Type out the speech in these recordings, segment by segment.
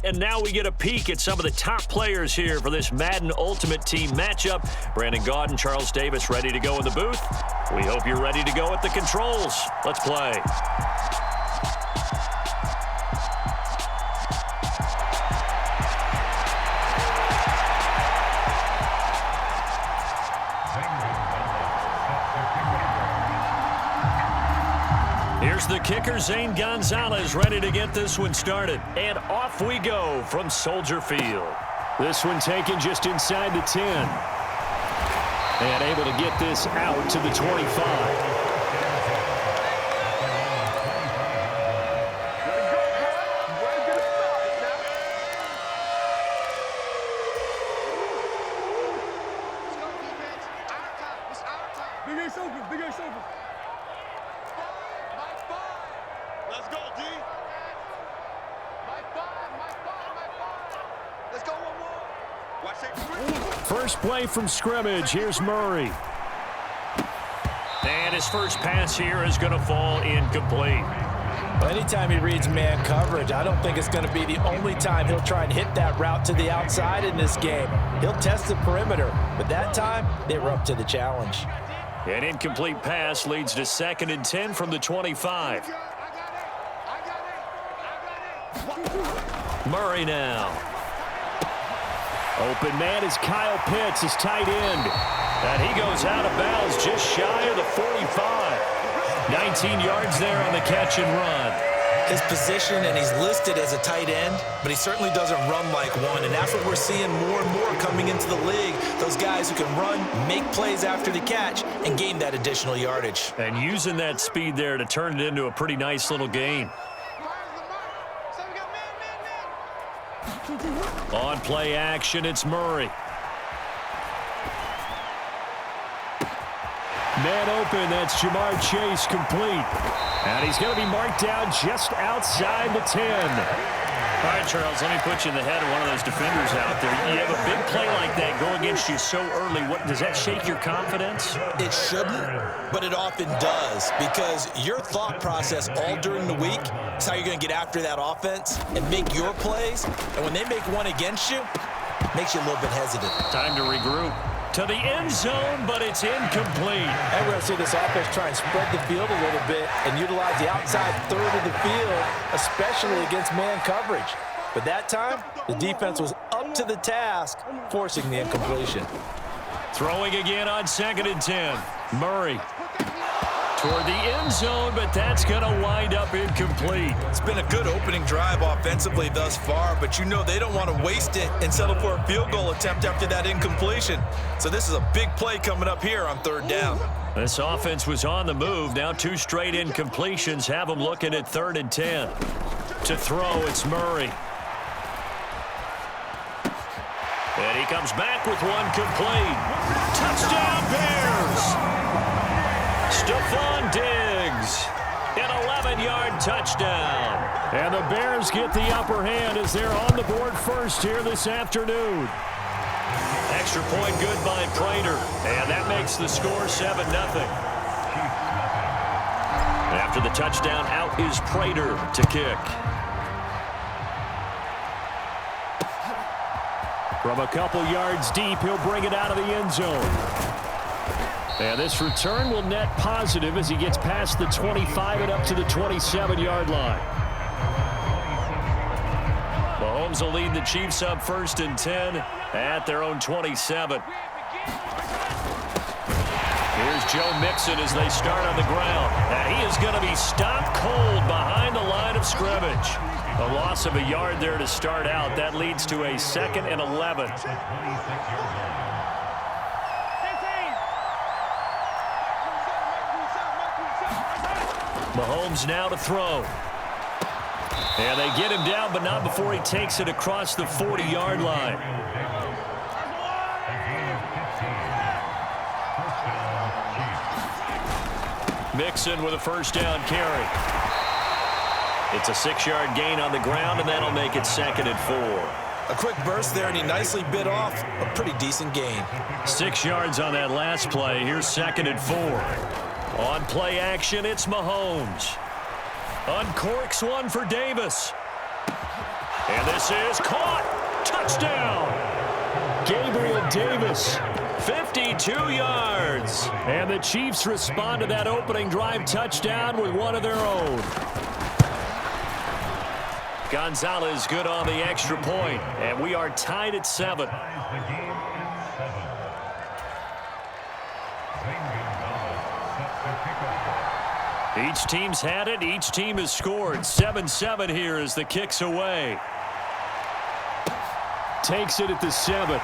And now we get a peek at some of the top players here for this Madden Ultimate Team matchup. Brandon Gaudin, Charles Davis ready to go in the booth. We hope you're ready to go at the controls. Let's play. Here's the kicker, Zane Gonzalez, ready to get this one started. And off we go from Soldier Field. This one taken just inside the 10. And able to get this out to the 25. Let's go, D. Let's go, one more. Watch that. First play from scrimmage. Here's Murray. And his first pass here is going to fall incomplete. Anytime he reads man coverage, I don't think it's going to be the only time he'll try and hit that route to the outside in this game. He'll test the perimeter, but that time they were up to the challenge. An incomplete pass leads to 2nd and 10 from the 25. Murray now. Open man is Kyle Pitts, his tight end. And he goes out of bounds just shy of the 45. 19 yards there on the catch and run. His position, and he's listed as a tight end, but he certainly doesn't run like one, and that's what we're seeing more and more coming into the league. Those guys who can run, make plays after the catch, and gain that additional yardage. And using that speed there to turn it into a pretty nice little gain. On play action, it's Murray. Man open, that's Jamar Chase complete. And he's going to be marked down just outside the 10. All right, Charles, let me put you in the head of one of those defenders out there. You have a big play like that go against you so early. What does that shake your confidence? It shouldn't, but it often does, because your thought process all during the week is how you're going to get after that offense and make your plays. And when they make one against you, it makes you a little bit hesitant. Time to regroup. To the end zone, but it's incomplete. And we're going to see this offense try and spread the field a little bit and utilize the outside third of the field, especially against man coverage. But that time, the defense was up to the task, forcing the incompletion. Throwing again on 2nd and 10. Murray toward the end zone, but that's going to wind up incomplete. It's been a good opening drive offensively thus far, but you know they don't want to waste it and settle for a field goal attempt after that incompletion. So this is a big play coming up here on 3rd down. This offense was on the move. Now 2 straight incompletions have them looking at 3rd and 10. To throw, it's Murray. And he comes back with one complete. Touchdown, Bears! Stephon Diggs, an 11-yard touchdown. And the Bears get the upper hand as they're on the board first here this afternoon. Extra point good by Prater, and that makes the score 7-0. After the touchdown, out is Prater to kick. From a couple yards deep, he'll bring it out of the end zone. And this return will net positive as he gets past the 25 and up to the 27-yard line. Mahomes will lead the Chiefs up 1st and 10 at their own 27. Here's Joe Mixon as they start on the ground. And he is going to be stopped cold behind the line of scrimmage. A loss of a yard there to start out. That leads to a 2nd and 11. Mahomes now to throw. And they get him down, but not before he takes it across the 40-yard line. Mixon with a 1st down carry. It's a 6-yard gain on the ground, and that'll make it 2nd and 4. A quick burst there, and he nicely bit off a pretty decent gain. 6 yards on that last play. Here's 2nd and 4. On play action, it's Mahomes. Uncorks one for Davis. And this is caught. Touchdown. Gabriel Davis, 52 yards. And the Chiefs respond to that opening drive touchdown with one of their own. Gonzalez good on the extra point, and we are tied at 7. Each team's had it. Each team has scored. 7-7 here as the kick's away. Takes it at the 7.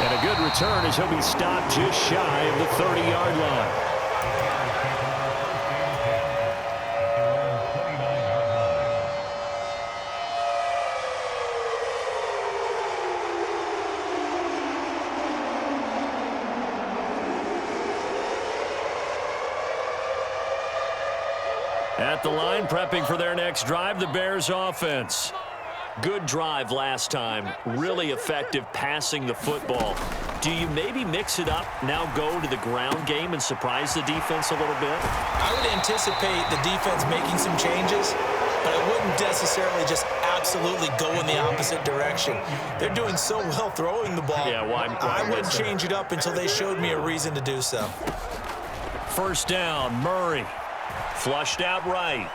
And a good return as he'll be stopped just shy of the 30-yard line. At the line, prepping for their next drive, the Bears offense. Good drive last time. Really effective passing the football. Do you maybe mix it up, now go to the ground game and surprise the defense a little bit? I would anticipate the defense making some changes, but I wouldn't necessarily just absolutely go in the opposite direction. They're doing so well throwing the ball. Yeah, well, I wouldn't change it up until they showed me a reason to do so. First down, Murray. Flushed out right.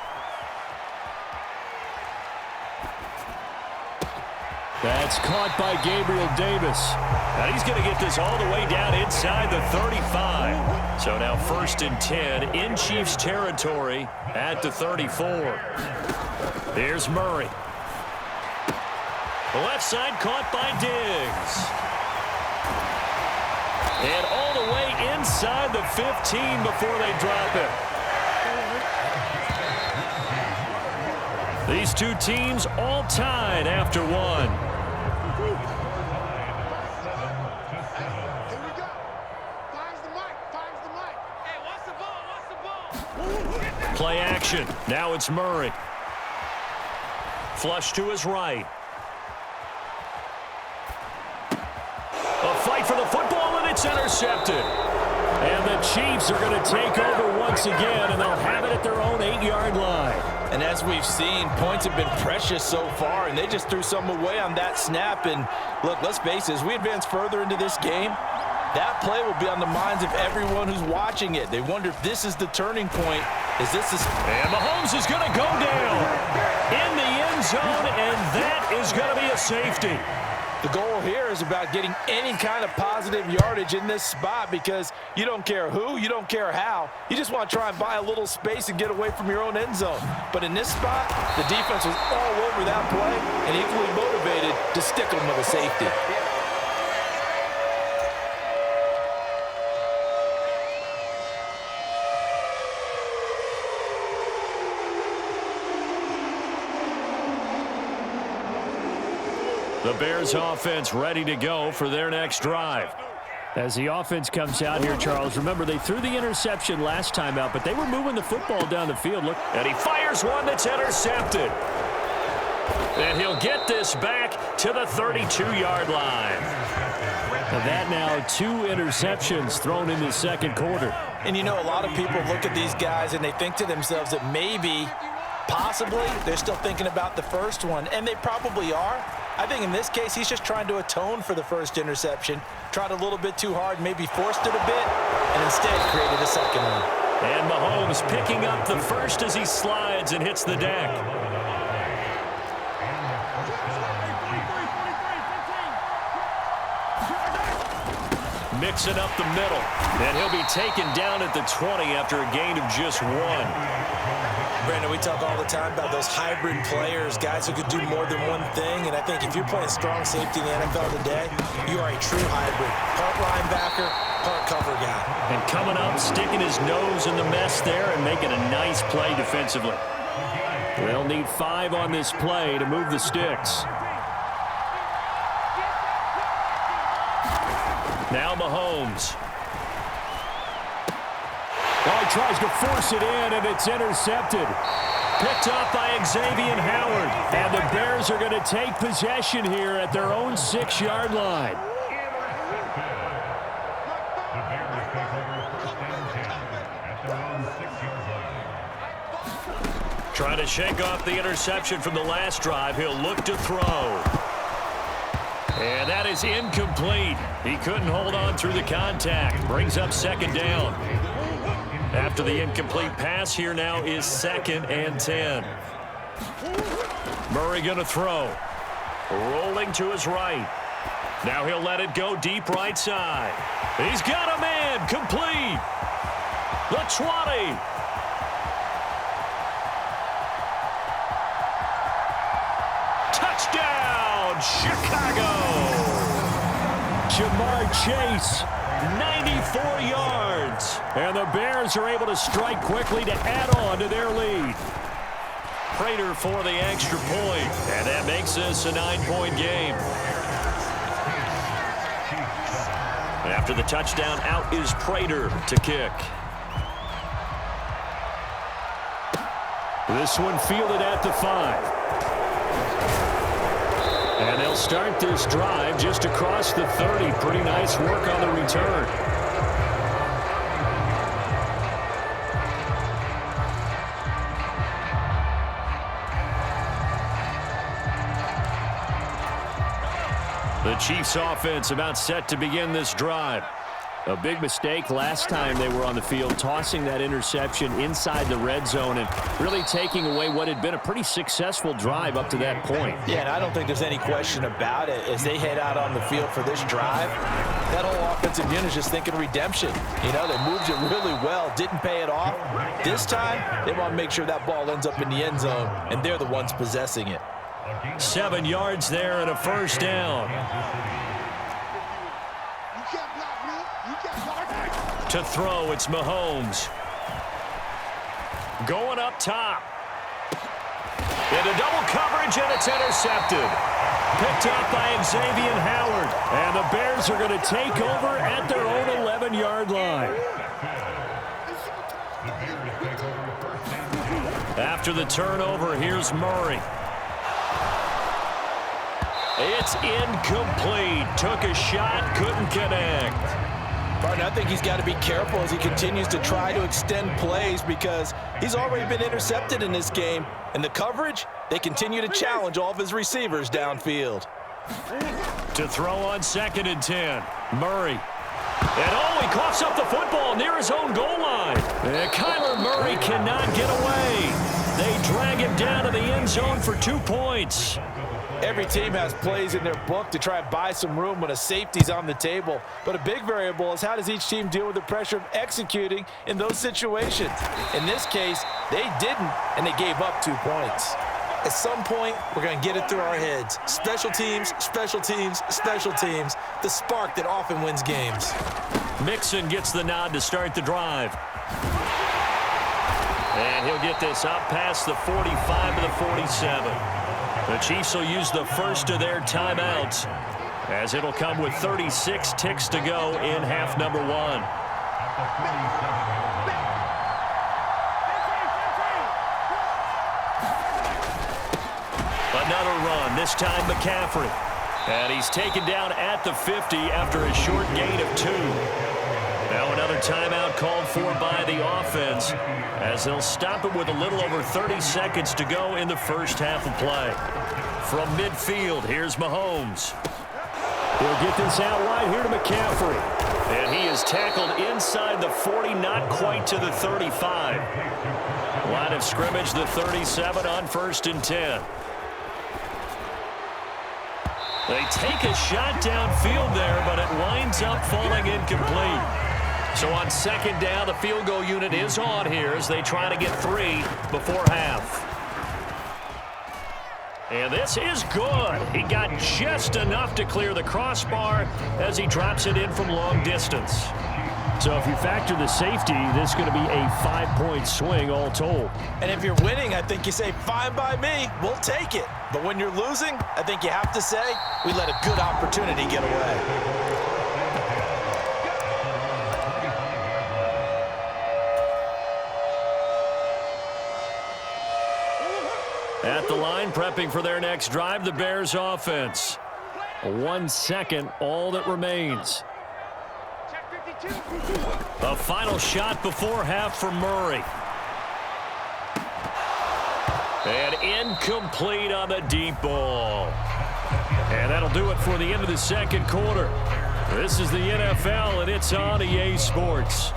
That's caught by Gabriel Davis. And he's going to get this all the way down inside the 35. So now 1st and 10 in Chiefs territory at the 34. Here's Murray. The left side caught by Diggs. And all the way inside the 15 before they drop it. These two teams all tied after one. Play action. Now it's Murray. Flush to his right. A fight for the football, and it's intercepted. And the Chiefs are going to take over once again, and they'll have it at their own 8-yard line. And as we've seen, points have been precious so far, and they just threw some away on that snap. And look, let's face it, as we advance further into this game, that play will be on the minds of everyone who's watching it. They wonder if this is the turning point. Is this the... And Mahomes is going to go down in the end zone, and that is going to be a safety. The goal here is about getting any kind of positive yardage in this spot, because you don't care who, you don't care how. You just want to try and buy a little space and get away from your own end zone. But in this spot, the defense was all over that play and equally motivated to stick them with a safety. The Bears offense ready to go for their next drive. As the offense comes out here, Charles, remember they threw the interception last time out, but they were moving the football down the field. Look, and he fires one that's intercepted. And he'll get this back to the 32-yard line. And that now 2 interceptions thrown in the second quarter. And you know, a lot of people look at these guys and they think to themselves that maybe, possibly, they're still thinking about the first one, and they probably are. I think in this case, he's just trying to atone for the first interception. Tried a little bit too hard, maybe forced it a bit, and instead created a second one. And Mahomes picking up the first as he slides and hits the deck. Mixing up the middle. And he'll be taken down at the 20 after a gain of just 1. Brandon, we talk all the time about those hybrid players, guys who could do more than one thing, and I think if you're playing strong safety in the NFL today, you are a true hybrid. Part linebacker, part cover guy. And coming up, sticking his nose in the mess there and making a nice play defensively. They'll need 5 on this play to move the sticks. Now Mahomes. Oh, he tries to force it in, and it's intercepted. Picked up by Xavier Howard. And the Bears are going to take possession here at their own 6-yard line. Trying to shake off the interception from the last drive. He'll look to throw. And that is incomplete. He couldn't hold on through the contact. Brings up second down. After the incomplete pass, here now is 2nd and 10. Murray going to throw. Rolling to his right. Now he'll let it go deep right side. He's got a man. Complete. The 20. Touchdown, Chicago. Jamar Chase, 94 yards. And the Bears are able to strike quickly to add on to their lead. Prater for the extra point. And that makes this a 9-point game. After the touchdown, out is Prater to kick. This one fielded at the 5. And they'll start this drive just across the 30. Pretty nice work on the return. The Chiefs offense about set to begin this drive. A big mistake last time they were on the field, tossing that interception inside the red zone and really taking away what had been a pretty successful drive up to that point. Yeah, and I don't think there's any question about it. As they head out on the field for this drive, that whole offensive unit is just thinking redemption. You know, they moved it really well, didn't pay it off. This time, they want to make sure that ball ends up in the end zone, and they're the ones possessing it. 7 yards there and a first down. To throw, it's Mahomes. Going up top. Into double coverage, and it's intercepted. Picked up by Xavier Howard. And the Bears are going to take over at their own 11-yard line. After the turnover, here's Murray. It's incomplete. Took a shot, couldn't connect. Martin, I think he's got to be careful as he continues to try to extend plays because he's already been intercepted in this game. And the coverage, they continue to challenge all of his receivers downfield. To throw on 2nd and 10. Murray. And he coughs up the football near his own goal line. And Kyler Murray cannot get away. They drag him down to the end zone for 2 points. Every team has plays in their book to try and buy some room when a safety's on the table. But a big variable is how does each team deal with the pressure of executing in those situations. In this case, they didn't, and they gave up 2 points. At some point, we're going to get it through our heads. Special teams, special teams, special teams. The spark that often wins games. Mixon gets the nod to start the drive. And he'll get this up past the 45 to the 47. The Chiefs will use the first of their timeouts as it'll come with 36 ticks to go in half number 1. Another run, this time McCaffrey. And he's taken down at the 50 after a short gain of 2. Now another timeout called for by the offense as they'll stop it with a little over 30 seconds to go in the first half of play. From midfield, here's Mahomes. He'll get this out wide here to McCaffrey. And he is tackled inside the 40, not quite to the 35. Line of scrimmage, the 37 on 1st and 10. They take a shot downfield there, but it winds up falling incomplete. So on 2nd down, the field goal unit is on here as they try to get 3 before half. And this is good. He got just enough to clear the crossbar as he drops it in from long distance. So if you factor the safety, this is going to be a 5-point swing all told. And if you're winning, I think you say, fine by me, we'll take it. But when you're losing, I think you have to say, we let a good opportunity get away. At the line, prepping for their next drive, the Bears offense. 1 second, all that remains. A final shot before half for Murray. And incomplete on the deep ball. And that'll do it for the end of the second quarter. This is the NFL, and it's on EA Sports.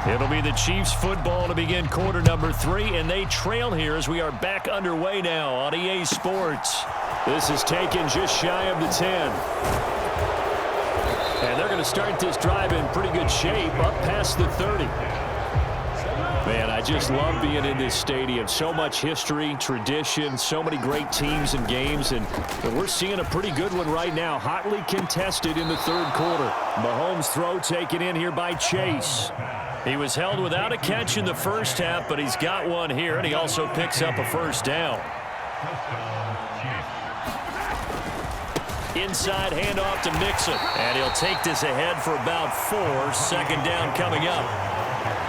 It'll be the Chiefs football to begin quarter number 3, and they trail here as we are back underway now on EA Sports. This is taken just shy of the 10. And they're going to start this drive in pretty good shape, up past the 30. Man, I just love being in this stadium. So much history, tradition, so many great teams and games, and we're seeing a pretty good one right now, hotly contested in the third quarter. Mahomes' throw taken in here by Chase. He was held without a catch in the first half, but he's got one here, and he also picks up a first down. Inside handoff to Mixon, and he'll take this ahead for about 4. Second down coming up.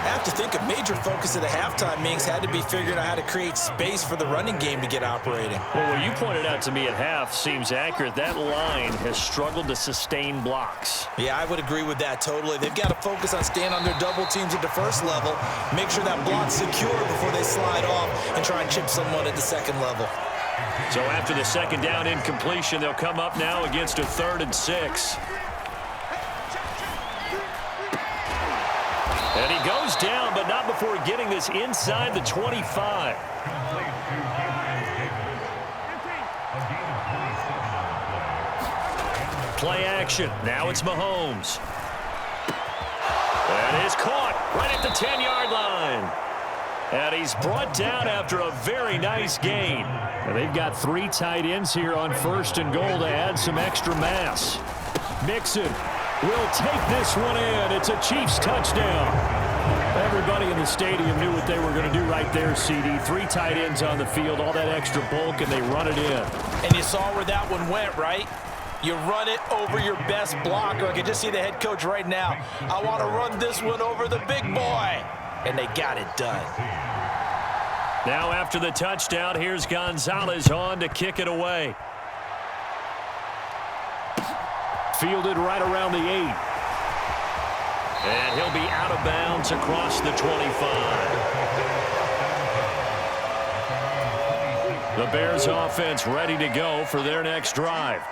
I have to think a major focus of the halftime meetings had to be figuring out how to create space for the running game to get operating. Well, what you pointed out to me at half seems accurate. That line has struggled to sustain blocks. Yeah, I would agree with that totally. They've got to focus on staying on their double teams at the first level, make sure that block's secure before they slide off and try and chip someone at the second level. So after the second down incompletion, they'll come up now against a 3rd and 6. And he goes down, but not before getting this inside the 25. Play action. Now it's Mahomes. That is caught right at the 10-yard line. And he's brought down after a very nice gain. And they've got 3 tight ends here on 1st and goal to add some extra mass. Mixon will take this one in. It's a Chiefs touchdown. Everybody in the stadium knew what they were going to do right there, CD. 3 tight ends on the field, all that extra bulk, and they run it in. And you saw where that one went, right? You run it over your best blocker. I can just see the head coach right now. I want to run this one over the big boy. And they got it done. Now after the touchdown, here's Gonzalez on to kick it away. Fielded right around the 8. And he'll be out of bounds across the 25. The Bears offense ready to go for their next drive.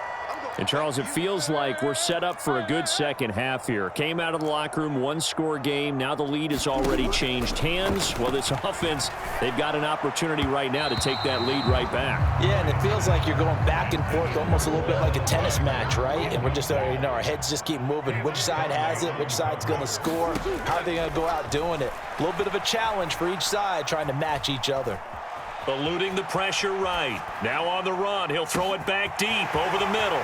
And, Charles, it feels like we're set up for a good second half here. Came out of the locker room, 1-score game. Now the lead has already changed hands. Well, this offense, they've got an opportunity right now to take that lead right back. Yeah, and it feels like you're going back and forth almost a little bit like a tennis match, right? And we're just, our heads just keep moving. Which side has it? Which side's going to score? How are they going to go out doing it? A little bit of a challenge for each side trying to match each other. Eluding the pressure right. Now on the run. He'll throw it back deep over the middle.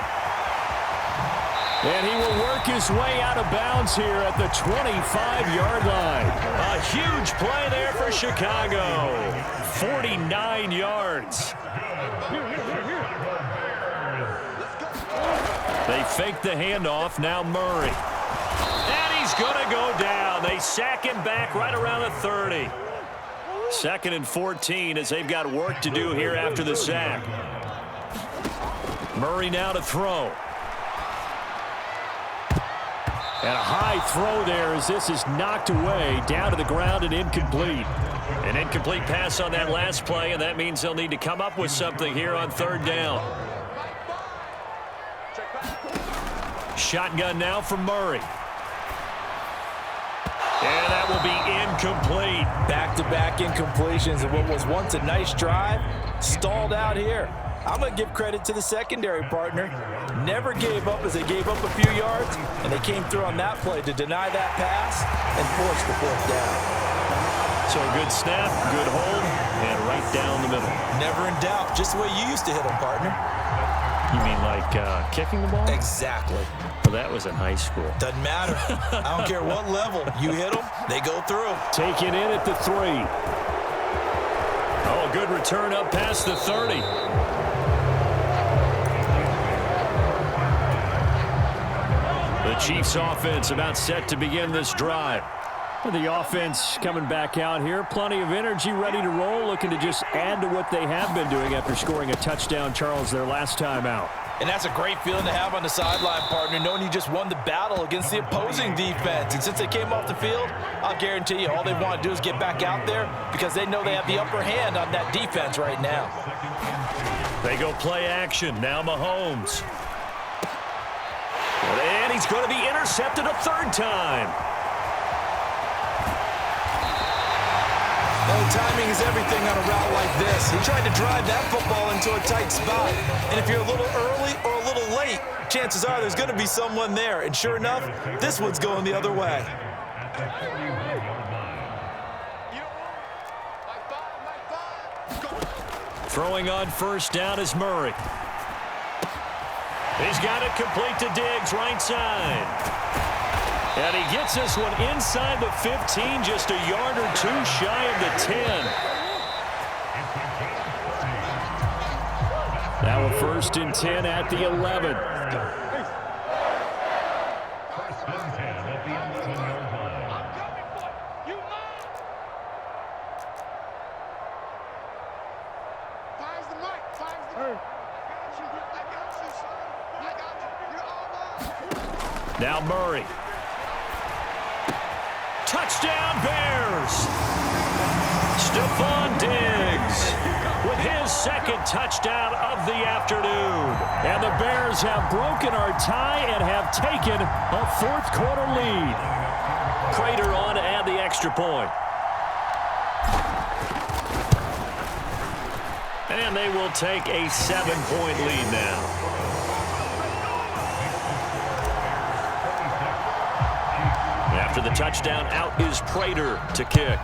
And he will work his way out of bounds here at the 25-yard line. A huge play there for Chicago. 49 yards. They fake the handoff. Now Murray. And he's going to go down. They sack him back right around the 30. 2nd and 14 as they've got work to do here after the sack. Murray now to throw. And a high throw there as this is knocked away down to the ground and incomplete. An incomplete pass on that last play, and that means they'll need to come up with something here on 3rd down. Shotgun now for Murray. And that will be incomplete. Back-to-back incompletions of what was once a nice drive, stalled out here. I'm going to give credit to the secondary partner. Never gave up as they gave up a few yards, and they came through on that play to deny that pass and force the 4th down. So a good snap, good hold, and right down the middle. Never in doubt. Just the way you used to hit them, partner. You mean like kicking the ball? Exactly. Well, that was in high school. Doesn't matter. I don't care what level. You hit them, they go through. Taken in at the 3. Oh, good return up past the 30. The Chiefs offense about set to begin this drive. The offense coming back out here. Plenty of energy, ready to roll, looking to just add to what they have been doing after scoring a touchdown, Charles, their last time out. And that's a great feeling to have on the sideline, partner, knowing you just won the battle against the opposing defense. And since they came off the field, I'll guarantee you all they want to do is get back out there because they know they have the upper hand on that defense right now. They go play action. Now Mahomes. And he's going to be intercepted a third time. Well, timing is everything on a route like this. He tried to drive that football into a tight spot. And if you're a little early or a little late, chances are there's going to be someone there. And sure enough, this one's going the other way. Throwing on first down is Murray. He's got it complete to Diggs, right side. And he gets this one inside the 15, just a yard or two shy of the 10. Now a 1st and 10 at the 11. Now Murray. Touchdown Bears! Stephon Diggs with his second touchdown of the afternoon. And the Bears have broken our tie and have taken a 4th quarter lead. Prater on to add the extra point. And they will take a 7-point lead now. After the touchdown, out is Prater to kick.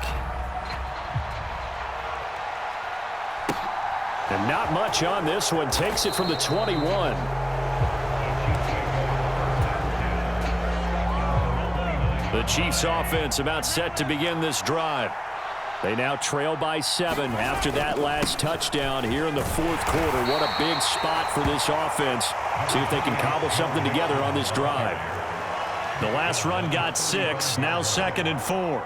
And not much on this one. Takes it from the 21. The Chiefs offense about set to begin this drive. They now trail by 7 after that last touchdown here in the 4th quarter. What a big spot for this offense. See if they can cobble something together on this drive. The last run got 6, now 2nd and 4.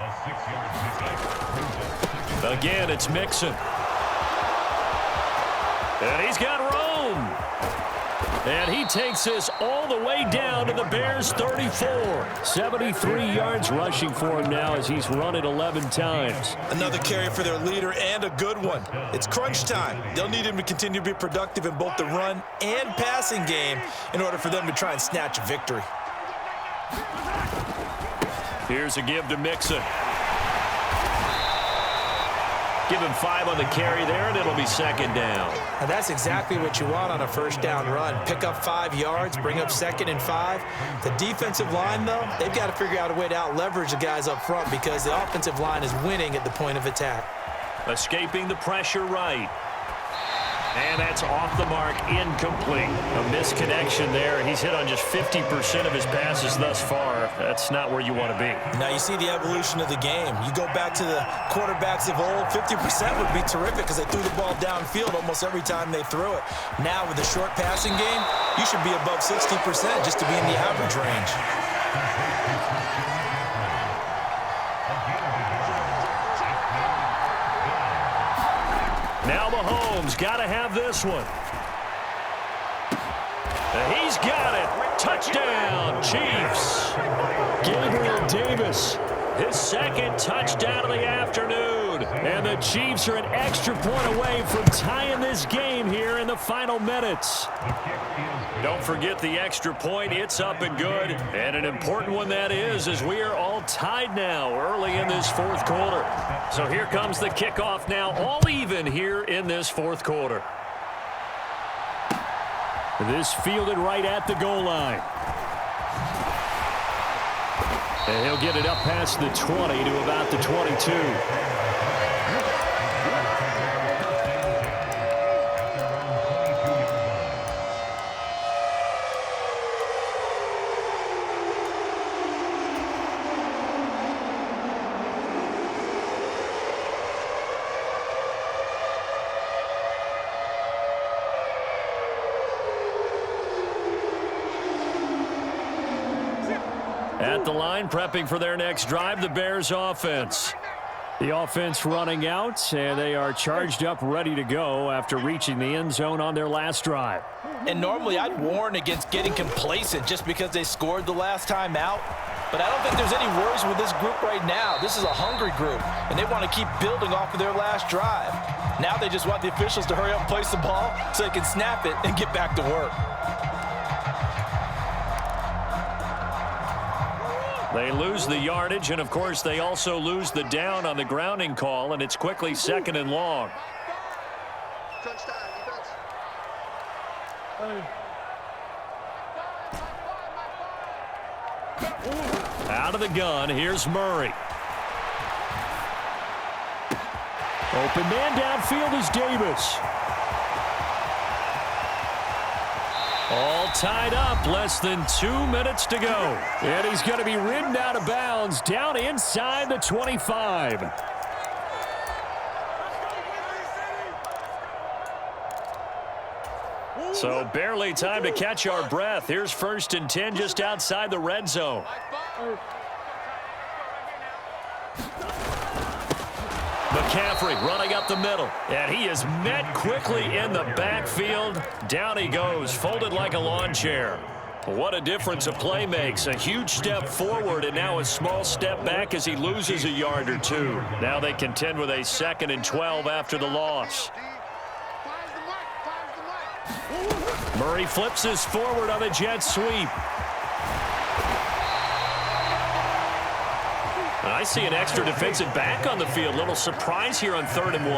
Again, it's Mixon. And he's got Rome. And he takes this all the way down to the Bears' 34. 73 yards rushing for him now as he's run it 11 times. Another carry for their leader and a good one. It's crunch time. They'll need him to continue to be productive in both the run and passing game in order for them to try and snatch a victory. Here's a give to Mixon. Give him 5 on the carry there, and it'll be 2nd down. And that's exactly what you want on a 1st down run. Pick up 5 yards, bring up 2nd and 5. The defensive line, though, they've got to figure out a way to out-leverage the guys up front because the offensive line is winning at the point of attack. Escaping the pressure right. And that's off the mark, incomplete. A misconnection there. He's hit on just 50% of his passes thus far. That's not where you want to be. Now you see the evolution of the game. You go back to the quarterbacks of old, 50% would be terrific because they threw the ball downfield almost every time they threw it. Now with the short passing game, you should be above 60% just to be in the average range. Now Mahomes got to have this one. He's got it. Touchdown, Chiefs. Gabriel Davis, his 2nd touchdown of the afternoon. And the Chiefs are an extra point away from tying this game here in the final minutes. Don't forget the extra point. It's up and good. And an important one that is, as we are all tied now early in this 4th quarter. So here comes the kickoff now, all even here in this 4th quarter. This fielded right at the goal line. And he'll get it up past the 20 to about the 22. At the line, prepping for their next drive, the Bears offense. The offense running out, and they are charged up, ready to go after reaching the end zone on their last drive. And normally I'd warn against getting complacent just because they scored the last time out. But I don't think there's any worries with this group right now. This is a hungry group, and they want to keep building off of their last drive. Now they just want the officials to hurry up and place the ball so they can snap it and get back to work. They lose the yardage, and, of course, they also lose the down on the grounding call, and it's quickly 2nd and long. Out of the gun, here's Murray. Open man downfield is Davis. All tied up, less than 2 minutes to go. And he's going to be ridden out of bounds down inside the 25. So barely time to catch our breath. Here's 1st and 10 just outside the red zone. McCaffrey running up the middle, and he is met quickly in the backfield. Down he goes, folded like a lawn chair. What a difference a play makes. A huge step forward and now a small step back as he loses a yard or two. Now they contend with a 2nd and 12 after the loss. Murray flips this forward on a jet sweep. I see an extra defensive back on the field. Little surprise here on 3rd and 1.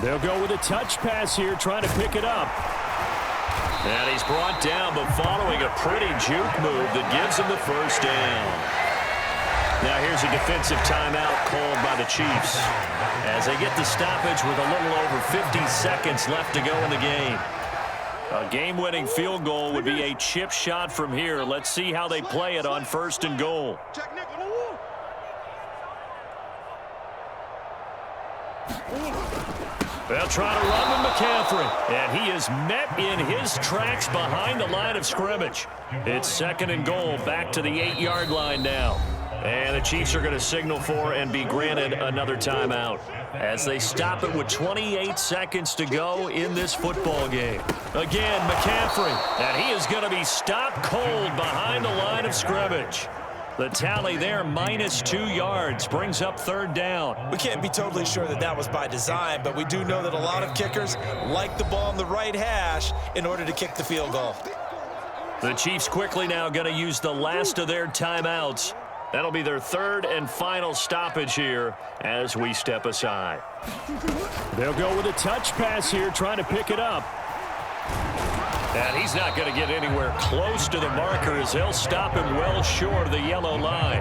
They'll go with a touch pass here, trying to pick it up. And he's brought down, but following a pretty juke move that gives him the 1st down. Now here's a defensive timeout called by the Chiefs as they get the stoppage with a little over 50 seconds left to go in the game. A game-winning field goal would be a chip shot from here. Let's see how they play it on 1st and goal. They'll try to run with McCaffrey, and he is met in his tracks behind the line of scrimmage. It's 2nd and goal, back to the 8-yard line now. And the Chiefs are going to signal for and be granted another timeout as they stop it with 28 seconds to go in this football game. Again, McCaffrey, and he is going to be stopped cold behind the line of scrimmage. The tally there, -2 yards, brings up 3rd down. We can't be totally sure that that was by design, but we do know that a lot of kickers like the ball on the right hash in order to kick the field goal. The Chiefs quickly now going to use the last of their timeouts. That'll be their 3rd and final stoppage here as we step aside. They'll go with a touch pass here, trying to pick it up. And he's not going to get anywhere close to the marker as they'll stop him well short of the yellow line.